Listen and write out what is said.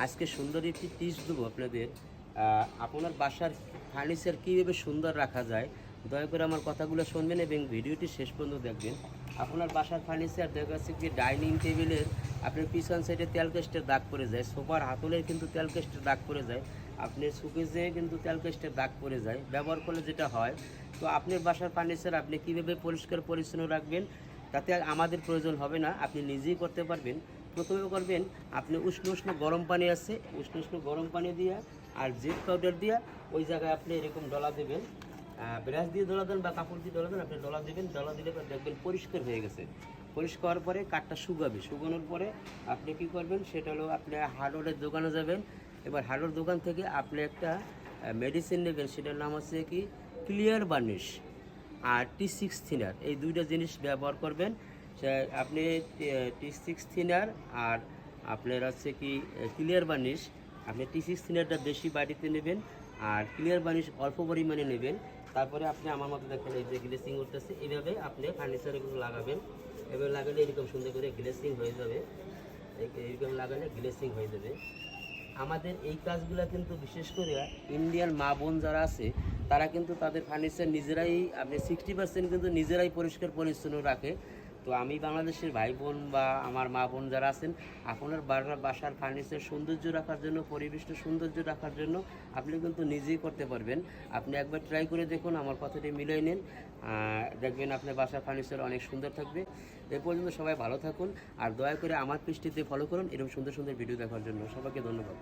আজকে সুন্দর একটি টিপস দেবো আপনাদের। আপনার বাসার ফার্নিচার কীভাবে সুন্দর রাখা যায়, দয়া করে আমার কথাগুলো শুনবেন এবং ভিডিওটি শেষ পর্যন্ত দেখবেন। আপনার বাসার ফার্নিচার দেখা যাচ্ছে কি ডাইনিং টেবিলের আপনার পিছন সাইডে তেলকেস্টের দাগ পড়ে যায়, সোফার হাতলের কিন্তু তেলকেস্টের দাগ পড়ে যায়, আপনার সুকেজে কিন্তু তেলকেস্টের দাগ পড়ে যায় ব্যবহার করলে যেটা হয়। তো আপনার বাসার ফার্নিচার আপনি কীভাবে পরিষ্কার পরিচ্ছন্ন রাখবেন, তাতে আমাদের প্রয়োজন হবে না, আপনি নিজেই করতে পারবেন। প্রথমে করবেন, আপনি উষ্ণ উষ্ণ গরম পানি আছে, উষ্ণ উষ্ণ গরম পানি দিয়ে আর জেট পাউডার দিয়ে ওই জায়গায় আপনি এরকম ডলা দেবেন, ব্রাশ দিয়ে ডলা দেন বা কাপড় দিয়ে ডলা দেন, আপনি ডলা দেবেন, ডলা দিলে দেখবেন পরিষ্কার হয়ে গেছে। পরিষ্কার হওয়ার পরে কাঠটা শুকাবে, শুকানোর পরে আপনি কী করবেন, সেটা হলো আপনি হার্ডওয়্যারের দোকানে যাবেন। এবার হার্ডওয়্যার দোকান থেকে আপনি একটা মেডিসিন নেবেন, সেটার নাম হচ্ছে কি ক্লিয়ার বার্নিশ আর T6 থিনার, এই দুইটা জিনিস ব্যবহার করবেন। আপনি T6 থিনার আর আপনার হচ্ছে কি ক্লিয়ার বার্নিশ, আপনি T6 থিনারটা বেশি বাড়িতে নেবেন আর ক্লিয়ার বার্নিশ অল্প পরিমাণে নেবেন। তারপরে আপনি আমার মতো দেখেন এই যে গ্লেসিং করতেছে, এইভাবে আপনি ফার্নিচারগুলো লাগাবেন। এভাবে লাগালে এরকম সুন্দর করে গ্লেসিং হয়ে যাবে, এইরকম লাগালে গ্লেসিং হয়ে যাবে। আমাদের এই কাজগুলো কিন্তু বিশেষ করে ইন্ডিয়ান মা বোন যারা আছে তারা কিন্তু তাদের ফার্নিচার নিজেরাই, আপনি 60% কিন্তু নিজেরাই পরিষ্কার পরিচ্ছন্ন রাখে। তো আমি বাংলাদেশের ভাই বোন বা আমার মা বোন যারা আছেন, আপনার বাসার ফার্নিচার সৌন্দর্য রাখার জন্য, পরিবেশটা সৌন্দর্য রাখার জন্য আপনি কিন্তু নিজেই করতে পারবেন। আপনি একবার ট্রাই করে দেখুন, আমার কথাটি মিলিয়ে নিন, দেখবেন আপনার বাসার ফার্নিচার অনেক সুন্দর থাকবে। এ পর্যন্ত সবাই ভালো থাকুন আর দয়া করে আমার পেজটিতে ফলো করুন এরকম সুন্দর সুন্দর ভিডিও দেখার জন্য। সবাইকে ধন্যবাদ।